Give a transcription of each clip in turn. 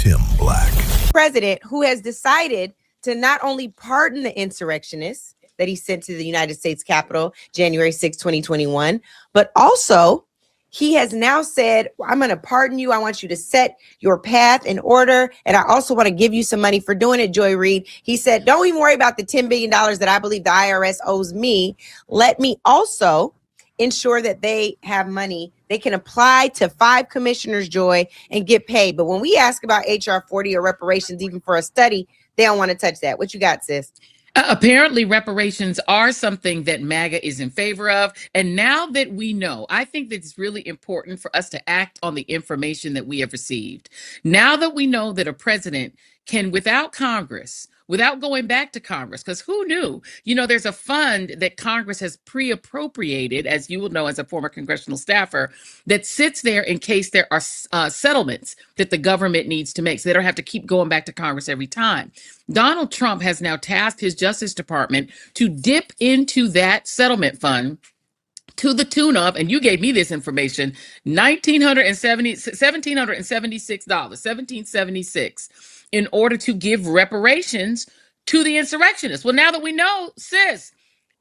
Tim Black. President who has decided to not only pardon the insurrectionists that he sent to the United States Capitol January 6, 2021, but also he has now said, I'm going to pardon you. I want you to set your path in order. And I also want to give you some money for doing it, Joy Reid. He said, don't even worry about the $10 billion that I believe the IRS owes me. Let me also ensure that they have money. They can apply to 5 commissioners, Joy, and get paid. But when we ask about HR 40 or reparations, even for a study, they don't want to touch that. What you got, sis? Apparently, reparations are something that MAGA is in favor of. And now that we know, I think that it's really important for us to act on the information that we have received. Now that we know that a president can, without Congress, without going back to Congress, because who knew? There's a fund that Congress has pre-appropriated, as you will know as a former congressional staffer, that sits there in case there are settlements that the government needs to make, so they don't have to keep going back to Congress every time. Donald Trump has now tasked his Justice Department to dip into that settlement fund to the tune of, and you gave me this information, $1,776, in order to give reparations to the insurrectionists. Well, now that we know, sis,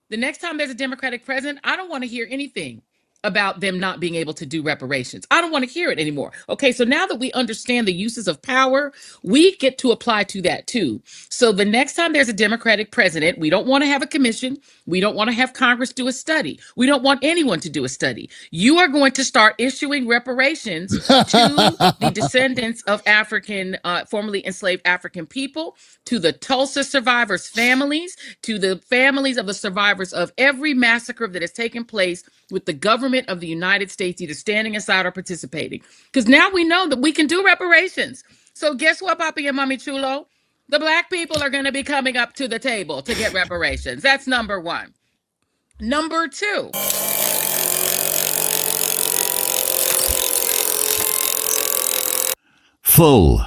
the next time there's a Democratic president, I don't want to hear anything about them not being able to do reparations. I don't want to hear it anymore. Okay, so now that we understand the uses of power, we get to apply to that too. So the next time there's a Democratic president, we don't want to have a commission. We don't want to have Congress do a study. We don't want anyone to do a study. You are going to start issuing reparations to the descendants of African, formerly enslaved African people, to the Tulsa survivors' families, to the families of the survivors of every massacre that has taken place with the government of the United States either standing aside or participating. Because now we know that we can do reparations. So guess what, Papi and Mommy Chulo? The Black people are going to be coming up to the table to get reparations. That's number one. Number two. Full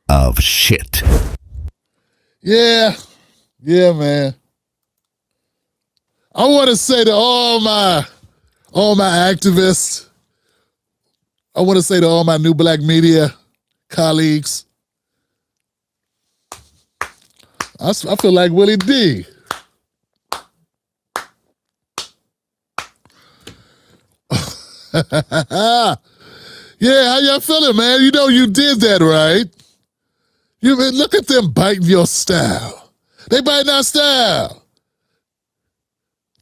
of shit. Yeah, man. I want to say to all my activists, I want to say to all my new Black media colleagues, I feel like Willie D. Yeah, how y'all feeling, man? You know you did that, right? Look at them biting your style. They biting our style.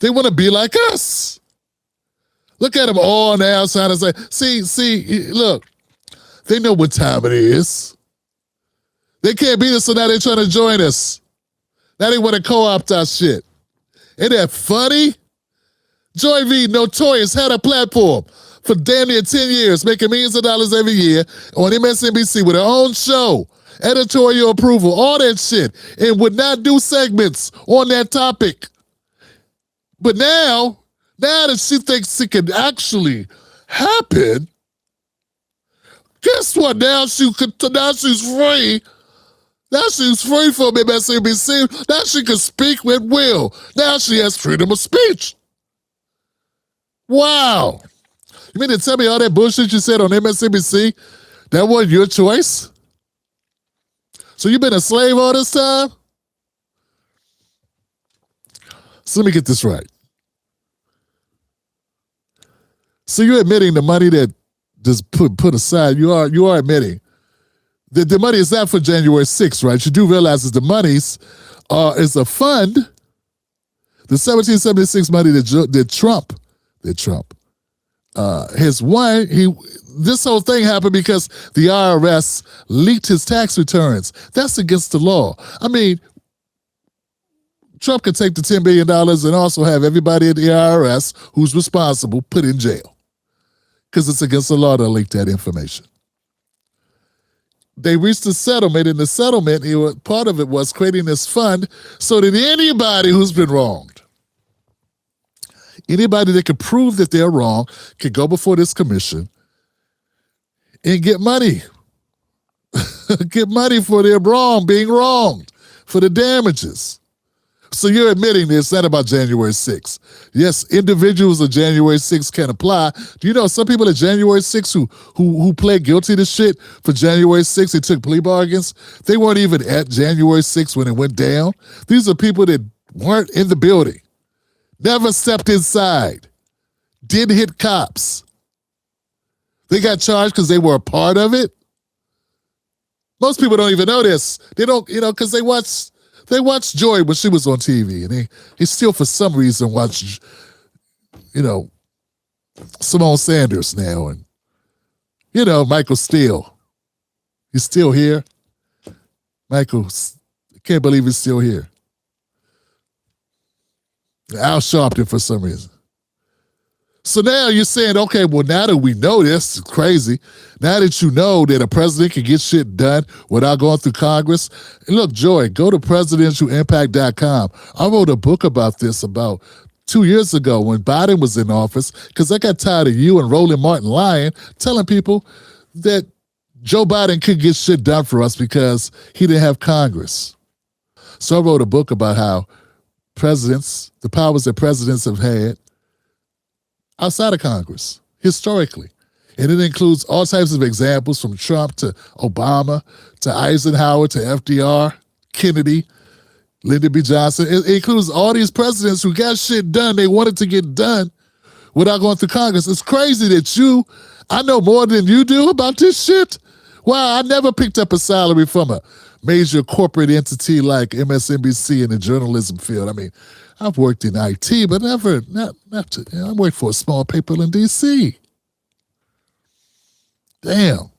They want to be like us. Look at them all now trying to say, see, look, they know what time it is. They can't beat us, so now they're trying to join us. Now they want to co-opt our shit. Ain't that funny? Joy Reid, notorious, had a platform for damn near 10 years, making millions of dollars every year on MSNBC with her own show, editorial approval, all that shit, and would not do segments on that topic. But now that she thinks it can actually happen, guess what? Now she's free. Now she's free from MSNBC. Now she can speak with will. Now she has freedom of speech. Wow. You mean to tell me all that bullshit you said on MSNBC, that wasn't your choice? So you've been a slave all this time? So let me get this right. So you're admitting the money that just put aside, you are admitting that the money is not for January 6th, right? You do realize that the monies is a fund. The 1776 money that Trump, his wife, this whole thing happened because the IRS leaked his tax returns. That's against the law. I mean, Trump could take the $10 billion and also have everybody at the IRS who's responsible put in jail because it's against the law to leak that information. They reached a settlement, and the settlement, part of it was creating this fund so that anybody who's been wronged, anybody that could prove that they're wrong could go before this commission and get money. Get money for their being wronged, for the damages. So you're admitting this, not about January 6th. Yes, individuals of January 6th can apply. Do you know some people at January 6th who pled guilty to shit for January 6th, they took plea bargains? They weren't even at January 6th when it went down. These are people that weren't in the building, never stepped inside, didn't hit cops. They got charged because they were a part of it. Most people don't even know this. They don't, because they watched Joy when she was on TV, and they still, for some reason, watch, Simone Sanders now, and, Michael Steele. He's still here. Michael, I can't believe he's still here. Al Sharpton for some reason. So now you're saying, okay, well, now that we know this, it's crazy. Now that you know that a president can get shit done without going through Congress. And look, Joy, go to presidentialimpact.com. I wrote a book about this about 2 years ago when Biden was in office, because I got tired of you and Roland Martin lying, telling people that Joe Biden could get shit done for us because he didn't have Congress. So I wrote a book about how presidents, the powers that presidents have had, outside of Congress, historically. And it includes all types of examples from Trump to Obama to Eisenhower to FDR, Kennedy, Lyndon B. Johnson. It includes all these presidents who got shit done they wanted to get done without going through Congress. It's crazy that I know more than you do about this shit. Wow, I never picked up a salary from a major corporate entity like MSNBC in the journalism field. I mean, I've worked in IT, but never, I worked for a small paper in D.C. Damn.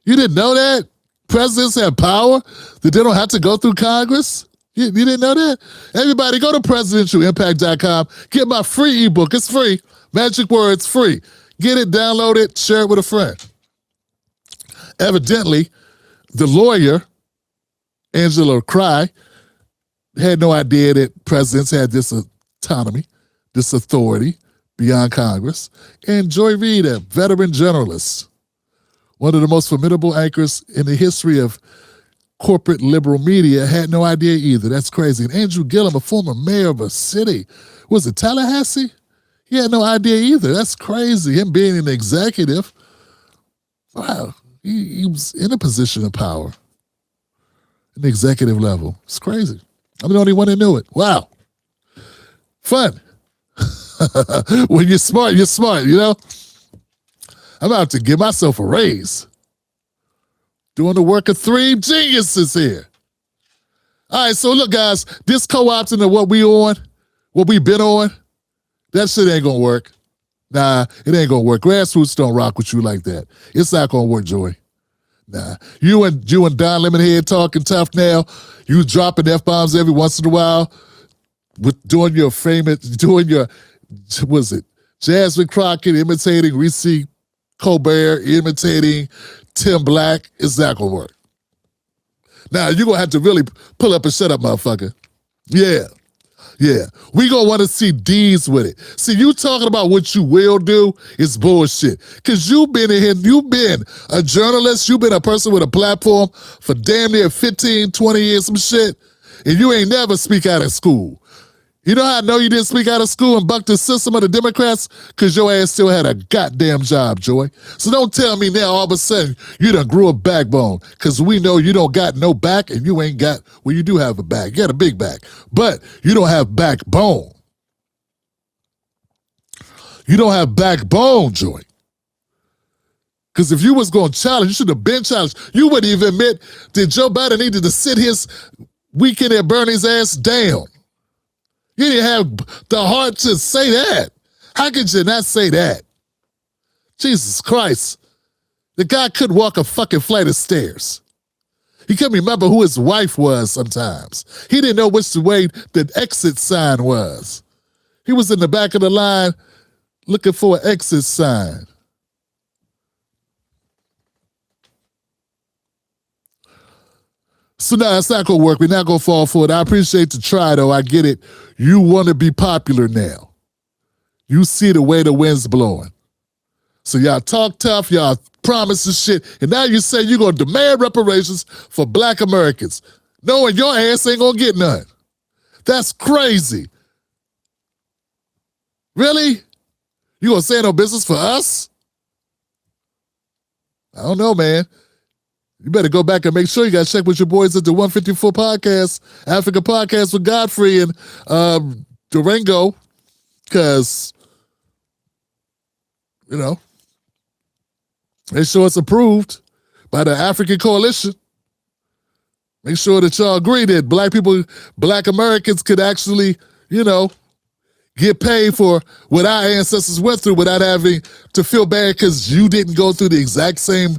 You didn't know that? Presidents have power, that they don't have to go through Congress? You didn't know that? Everybody, go to presidentialimpact.com. Get my free ebook. It's free. Magic words, free. Get it, download it, share it with a friend. Evidently, the lawyer, Angela Rye, had no idea that presidents had this autonomy, this authority beyond Congress. And Joy Reid, a veteran journalist, one of the most formidable anchors in the history of corporate liberal media, had no idea either. That's crazy. And Andrew Gillum, a former mayor of a city, was it Tallahassee? He had no idea either. That's crazy. Him being an executive, wow, he was in a position of power, at the executive level. It's crazy. I'm the only one that knew it. Wow. Fun. When you're smart, I'm about to give myself a raise. Doing the work of 3 geniuses here. All right, so look, guys, this co-opting of what we've been on, that shit ain't gonna work. Nah, it ain't gonna work. Grassroots don't rock with you like that. It's not gonna work, Joy. Nah, you and Don Lemonhead talking tough now. You dropping F-bombs every once in a while, doing your Jasmine Crockett imitating Reese Colbert, imitating Tim Black. It's not gonna work. Now you're gonna have to really pull up and shut up, motherfucker. Yeah. We gonna want to see deeds with it. See, you talking about what you will do is bullshit. Cause you've been in here, you've been a journalist, you've been a person with a platform for damn near 15, 20 years, some shit, and you ain't never speak out of school. You know how I know you didn't speak out of school and buck the system of the Democrats? Cause your ass still had a goddamn job, Joy. So don't tell me now all of a sudden you done grew a backbone. Cause we know you don't got no back and you ain't got, well, you do have a back. You got a big back, but you don't have backbone. You don't have backbone, Joy. Because if you was going to challenge, you should have been challenged. You wouldn't even admit that Joe Biden needed to sit his weekend at Bernie's ass down. You didn't have the heart to say that. How could you not say that? Jesus Christ. The guy couldn't walk a fucking flight of stairs. He couldn't remember who his wife was sometimes. He didn't know which way the exit sign was. He was in the back of the line looking for an exit sign. So no, it's not going to work. We're not going to fall for it. I appreciate the try, though. I get it. You want to be popular now. You see the way the wind's blowing. So y'all talk tough, y'all promise this shit, and now you say you're going to demand reparations for Black Americans, knowing your ass ain't going to get none. That's crazy. Really? You gonna say no business for us? I don't know, man. You better go back and make sure you got to check with your boys at the 154 podcast, Africa podcast with Godfrey and Durango, because, you know, make sure it's approved by the African Coalition. Make sure that y'all agree that black Americans could actually, you know, get paid for what our ancestors went through without having to feel bad because you didn't go through the exact same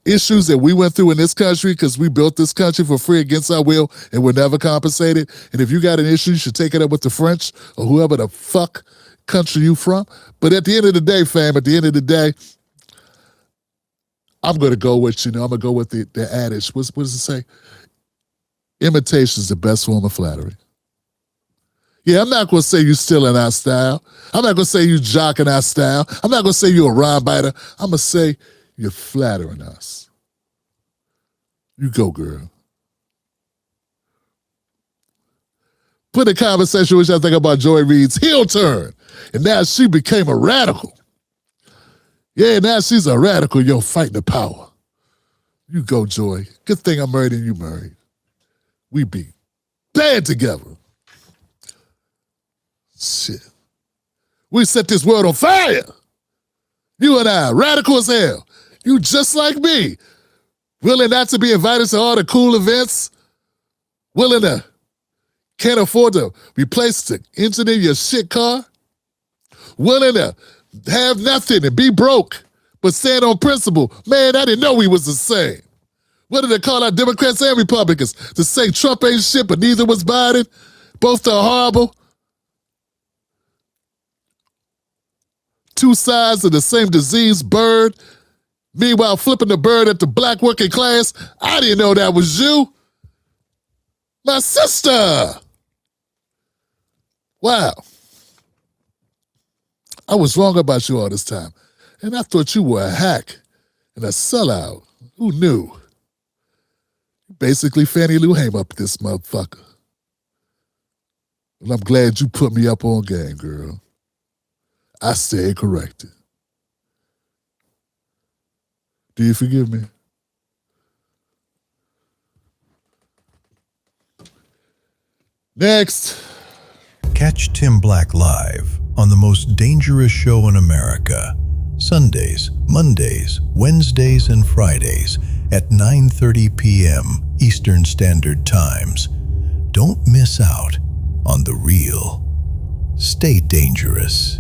issues that we went through in this country because we built this country for free against our will and we're never compensated. And if you got an issue, you should take it up with the French or whoever the fuck country you from. But at the end of the day, fam, at the end of the day, I'm going to go with, I'm going to go with the adage. What does it say? Imitation is the best form of flattery. Yeah, I'm not going to say you stealing our style. I'm not going to say you jocking our style. I'm not going to say you a rhyme biter. I'm going to say you're flattering us. You go, girl. Put in conversation which I think about Joy Reid's heel turn. And now she became a radical. Yeah, now she's a radical, fighting the power. You go, Joy. Good thing I'm married and you married. We be bad together. Shit. We set this world on fire. You and I, radical as hell. You just like me. Willing not to be invited to all the cool events. Willing to can't afford to replace the engine in your shit car. Willing to have nothing and be broke, but stand on principle. Man, I didn't know we was the same. What did they call our Democrats and Republicans? To say Trump ain't shit, but neither was Biden. Both are horrible. Two sides of the same disease, bird. Meanwhile, flipping the bird at the black working class. I didn't know that was you. My sister. Wow. I was wrong about you all this time. And I thought you were a hack and a sellout. Who knew? Basically, Fannie Lou Haim up this motherfucker. And I'm glad you put me up on game, girl. I stayed corrected. Do you forgive me? Next. Catch Tim Black live on the most dangerous show in America, Sundays, Mondays, Wednesdays, and Fridays at 9:30 p.m. Eastern Standard Times. Don't miss out on the real. Stay dangerous.